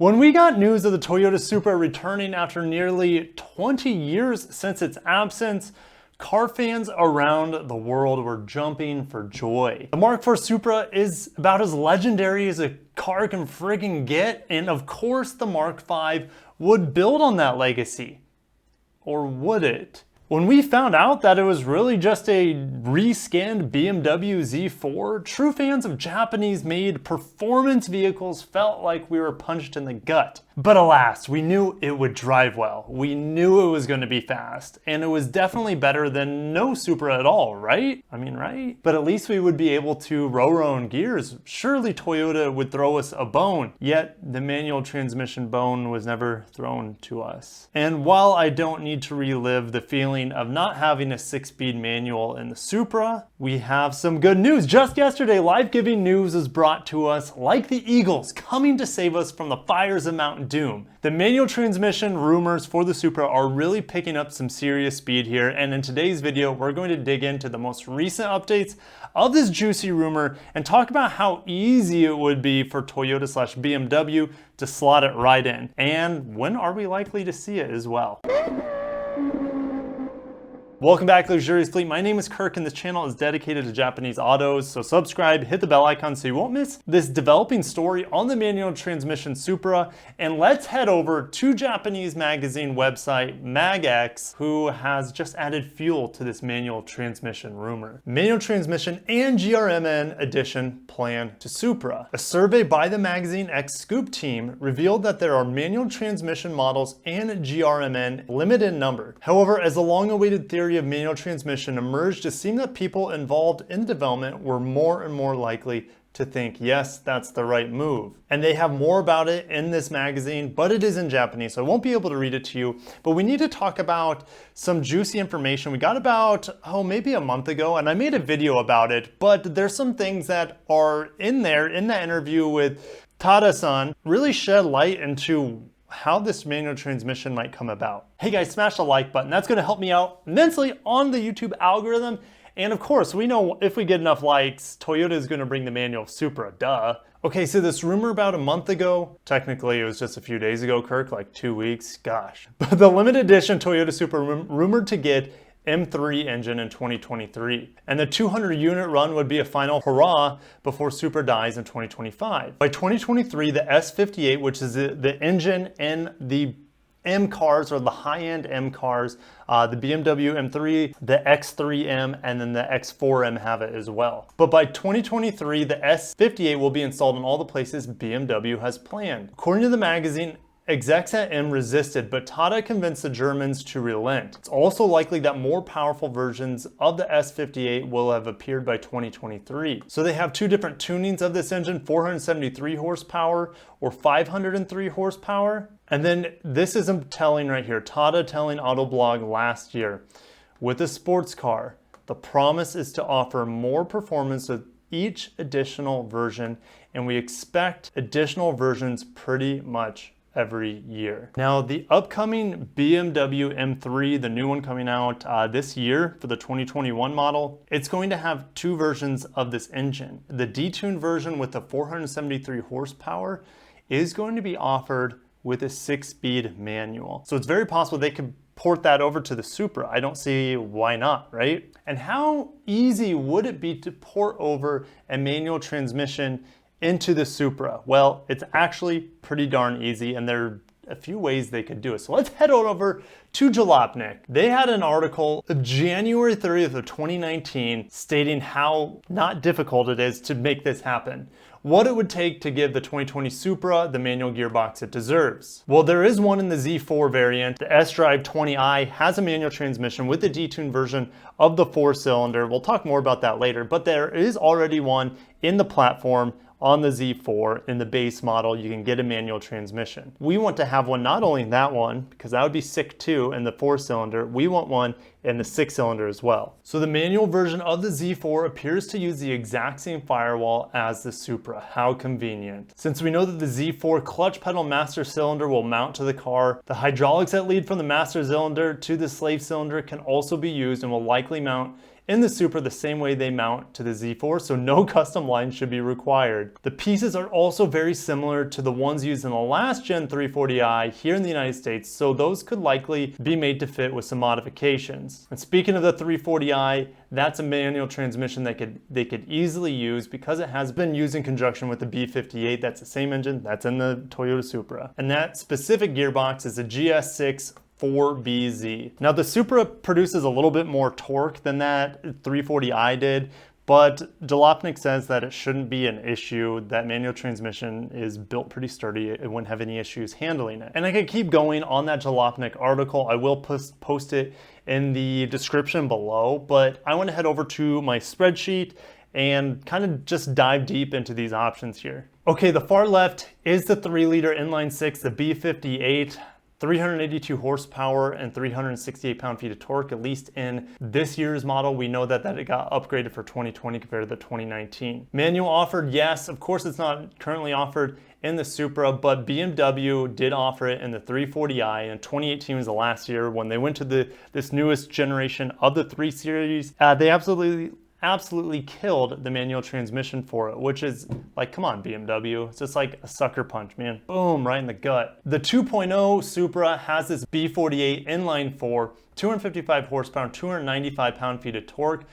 When we got news of the Toyota Supra returning after nearly 20 years since its absence, car fans around the world were jumping for joy. The Mark IV Supra is about as legendary as a car can friggin' get, and of course the Mark V would build on that legacy. Or would it? When we found out that it was really just a reskinned BMW Z4, true fans of Japanese-made performance vehicles felt like we were punched in the gut. But alas, we knew it would drive well. We knew it was going to be fast, and it was definitely better than no Supra at all, right? I mean, right? But at least we would be able to row our own gears. Surely Toyota would throw us a bone, yet the manual transmission bone was never thrown to us. And while I don't need to relive the feeling of not having a 6-speed manual in the Supra, we have some good news. Just yesterday, life-giving news was brought to us like the Eagles coming to save us from the fires of Mount Doom. The manual transmission rumors for the Supra are really picking up some serious speed here, and in today's video we're going to dig into the most recent updates of this juicy rumor and talk about how easy it would be for Toyota/BMW to slot it right in, and when are we likely to see it as well. Welcome back to Lexurious Fleet. My name is Kirk and this channel is dedicated to Japanese autos, so subscribe, hit the bell icon so you won't miss this developing story on the manual transmission Supra. And let's head over to Japanese magazine website MagX, who has just added fuel to this manual transmission rumor. Manual transmission and GRMN edition plan to Supra. A survey by the Magazine X Scoop team revealed that there are manual transmission models and GRMN limited in number. However, as the long-awaited theory of manual transmission emerged, it seemed that people involved in development were more and more likely to think, yes, that's the right move. And they have more about it in this magazine, but it is in Japanese, so I won't be able to read it to you. But we need to talk about some juicy information we got about, maybe a month ago, and I made a video about it, but there's some things that are in there in that interview with Tada-san really shed light into how this manual transmission might come about. Hey guys, smash the like button. That's gonna help me out immensely on the YouTube algorithm. And of course, we know if we get enough likes, Toyota is gonna bring the manual Supra, duh. Okay, so this rumor about a month ago, technically it was just a few days ago, Kirk, like 2 weeks, gosh. But the limited edition Toyota Supra rumored to get M3 engine in 2023. And the 200 unit run would be a final hurrah before Supra dies in 2025. By 2023, the S58, which is the engine in the M cars or the high-end M cars, the BMW M3, the X3M, and then the X4M have it as well. But by 2023, the S58 will be installed in all the places BMW has planned. According to the magazine, execs at M resisted, but Tada convinced the Germans to relent. It's also likely that more powerful versions of the S58 will have appeared by 2023. So they have two different tunings of this engine, 473 horsepower or 503 horsepower. And then this is telling right here, Tada telling Autoblog last year, with a sports car, the promise is to offer more performance with each additional version, and we expect additional versions pretty much every year. Now, the upcoming BMW M3, the new one coming out this year for the 2021 model, it's going to have two versions of this engine. The detuned version with the 473 horsepower is going to be offered with a 6-speed manual. So it's very possible they could port that over to the Supra. I don't see why not, right? And how easy would it be to port over a manual transmission into the Supra? Well, it's actually pretty darn easy, and there are a few ways they could do it. So let's head on over to Jalopnik. They had an article of January 30th of 2019 stating how not difficult it is to make this happen. What it would take to give the 2020 Supra the manual gearbox it deserves. Well, there is one in the Z4 variant. The S-Drive 20i has a manual transmission with the detuned version of the 4-cylinder. We'll talk more about that later, but there is already one in the platform on the Z4. In the base model, you can get a manual transmission. We want to have one, not only in that one, because that would be sick too, in the 4-cylinder, we want one in the 6-cylinder as well. So the manual version of the Z4 appears to use the exact same firewall as the Supra. How convenient. Since we know that the Z4 clutch pedal master cylinder will mount to the car, the hydraulics that lead from the master cylinder to the slave cylinder can also be used and will likely mount in the Supra the same way they mount to the Z4, so no custom lines should be required. The pieces are also very similar to the ones used in the last gen 340i here in the United States, so those could likely be made to fit with some modifications. And speaking of the 340i, that's a manual transmission that they could easily use because it has been used in conjunction with the B58. That's the same engine that's in the Toyota Supra. And that specific gearbox is a GS6 4BZ. Now the Supra produces a little bit more torque than that 340i did, but Jalopnik says that it shouldn't be an issue. That manual transmission is built pretty sturdy. It wouldn't have any issues handling it. And I could keep going on that Jalopnik article. I will post it in the description below, but I want to head over to my spreadsheet and kind of just dive deep into these options here. Okay, the far left is the 3-liter inline-6, the B58. 382 horsepower and 368 pound-feet of torque, at least in this year's model. We know that it got upgraded for 2020 compared to the 2019. Manual offered, yes. Of course, it's not currently offered in the Supra, but BMW did offer it in the 340i, and 2018 was the last year when they went to this newest generation of the 3 Series. They absolutely killed the manual transmission for it, which is like, come on, BMW. It's just like a sucker punch, man. Boom, right in the gut. The 2.0 Supra has this B48 inline-4, 255 horsepower, 295 pound-feet of torque.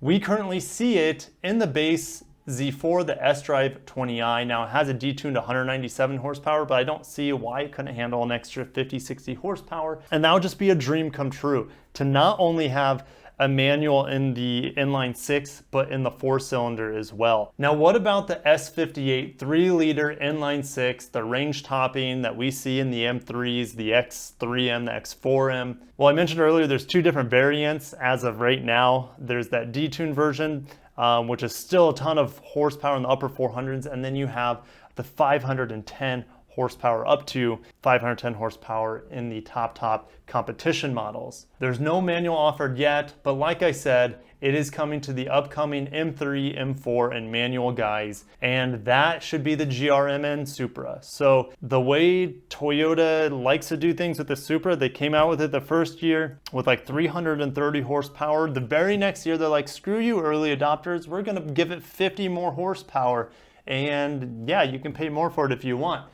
We currently see it in the base Z4, the S-Drive 20i. Now it has a detuned 197 horsepower, but I don't see why it couldn't handle an extra 50, 60 horsepower. And that would just be a dream come true to not only have a manual in the inline-6, but in the 4-cylinder as well. Now, what about the S58 3-liter inline-6, the range topping that we see in the M3s, the X3M, the X4M? Well, I mentioned earlier there's 2 different variants as of right now. There's that detuned version, which is still a ton of horsepower in the upper 400s, and then you have the 510 horsepower up to 510 horsepower in the top competition models. There's no manual offered yet, but like I said, it is coming to the upcoming M3, M4, and manual guys, and that should be the GRMN Supra. So the way Toyota likes to do things with the Supra, they came out with it the first year with like 330 horsepower. The very next year, they're like, screw you early adopters, we're gonna give it 50 more horsepower, and yeah, you can pay more for it if you want.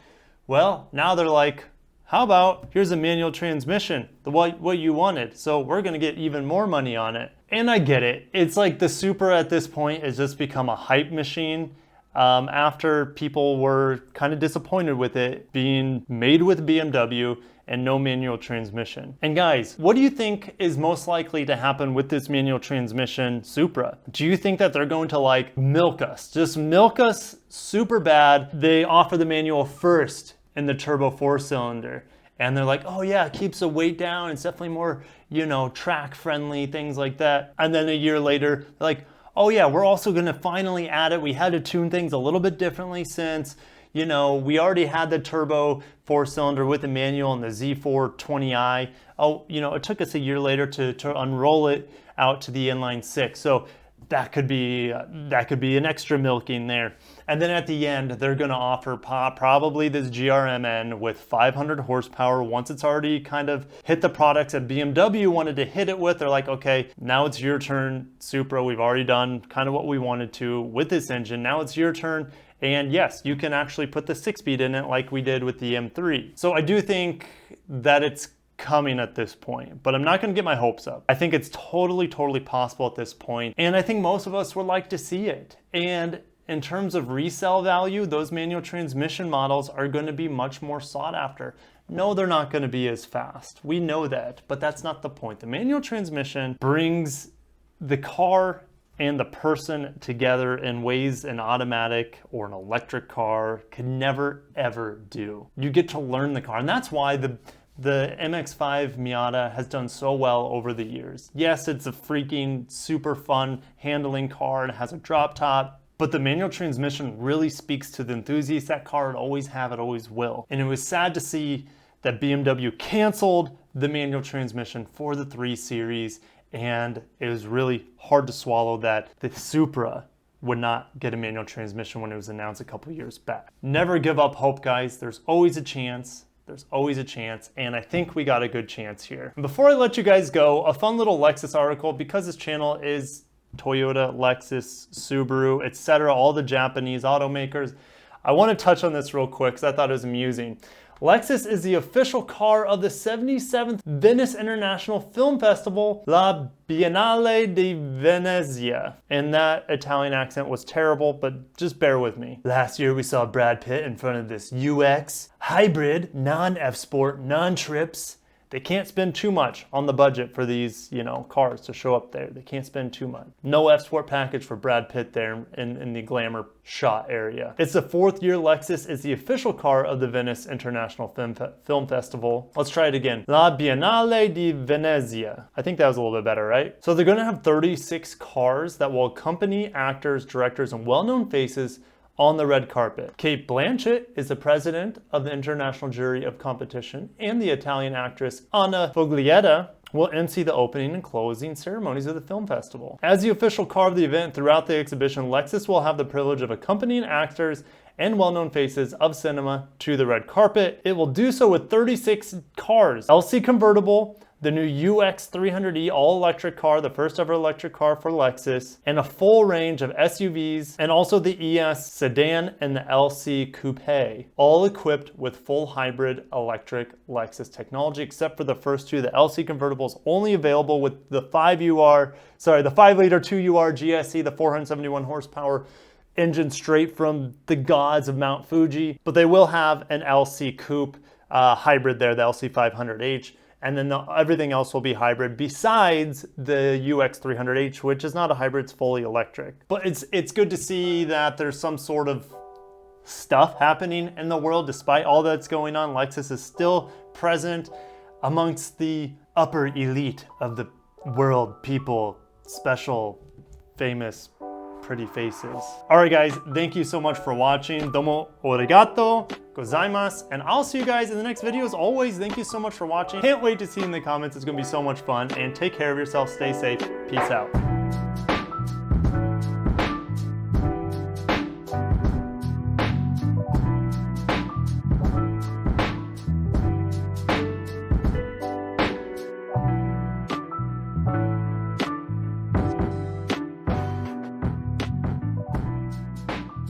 Well, now they're like, how about here's a manual transmission, what you wanted, so we're gonna get even more money on it. And I get it. It's like the Supra at this point has just become a hype machine after people were kind of disappointed with it being made with BMW and no manual transmission. And guys, what do you think is most likely to happen with this manual transmission Supra? Do you think that they're going to like milk us, just milk us super bad? They offer the manual first in the turbo 4-cylinder, and they're like, oh yeah, it keeps the weight down, it's definitely more, you know, track friendly, things like that. And then a year later, they're like, oh yeah, we're also gonna finally add it. We had to tune things a little bit differently since, you know, we already had the turbo 4-cylinder with the manual and the Z4 20i. Oh, you know, it took us a year later to unroll it out to the inline-6. So that could be an extra milking there. And then at the end, they're gonna offer probably this GRMN with 500 horsepower. Once it's already kind of hit the products that BMW wanted to hit it with, they're like, okay, now it's your turn, Supra. We've already done kind of what we wanted to with this engine. Now it's your turn. And yes, you can actually put the 6-speed in it like we did with the M3. So I do think that it's coming at this point, but I'm not going to get my hopes up. I think it's totally possible at this point, and I think most of us would like to see it. And in terms of resale value, those manual transmission models are going to be much more sought after. No, they're not going to be as fast. We know that, but that's not the point. The manual transmission brings the car and the person together in ways an automatic or an electric car could never ever do. You get to learn the car, and that's why the MX-5 Miata has done so well over the years. Yes, it's a freaking super fun handling car and it has a drop top, but the manual transmission really speaks to the enthusiast. That car would always have, it always will. And it was sad to see that BMW canceled the manual transmission for the 3 Series, and it was really hard to swallow that the Supra would not get a manual transmission when it was announced a couple years back. Never give up hope, guys. There's always a chance. There's always a chance, and I think we got a good chance here. And before I let you guys go, a fun little Lexus article, because this channel is Toyota, Lexus, Subaru, etc., all the Japanese automakers. I want to touch on this real quick because I thought it was amusing. Lexus is the official car of the 77th Venice International Film Festival, La Biennale di Venezia. And that Italian accent was terrible, but just bear with me. Last year we saw Brad Pitt in front of this UX hybrid, non-F-Sport, non-trips. They can't spend too much on the budget for these, cars to show up there. They can't spend too much. No F-Sport package for Brad Pitt there in the glamour shot area. It's the 4th year Lexus is the official car of the Venice International Film Festival. Let's try it again. La Biennale di Venezia. I think that was a little bit better, right? So they're gonna have 36 cars that will accompany actors, directors, and well-known faces on the red carpet. Kate Blanchett is the president of the International Jury of Competition, and the Italian actress Anna Foglietta will MC the opening and closing ceremonies of the film festival. As the official car of the event throughout the exhibition, Lexus will have the privilege of accompanying actors and well-known faces of cinema to the red carpet. It will do so with 36 cars. LC convertible, the new UX 300e all-electric car, the first ever electric car for Lexus, and a full range of SUVs, and also the ES sedan and the LC coupe, all equipped with full hybrid electric Lexus technology, except for the first two. The LC convertible is only available with the 5-liter 2UR GSE, the 471 horsepower engine straight from the gods of Mount Fuji, but they will have an LC coupe hybrid there, the LC 500H. And then everything else will be hybrid besides the UX 300H, which is not a hybrid, it's fully electric. But it's good to see that there's some sort of stuff happening in the world. Despite all that's going on, Lexus is still present amongst the upper elite of the world, people, special, famous, pretty faces. All right, guys, thank you so much for watching. Domo arigato gozaimasu, and I'll see you guys in the next video. As always, thank you so much for watching. Can't wait to see you in the comments. It's gonna be so much fun, and take care of yourself. Stay safe. Peace out.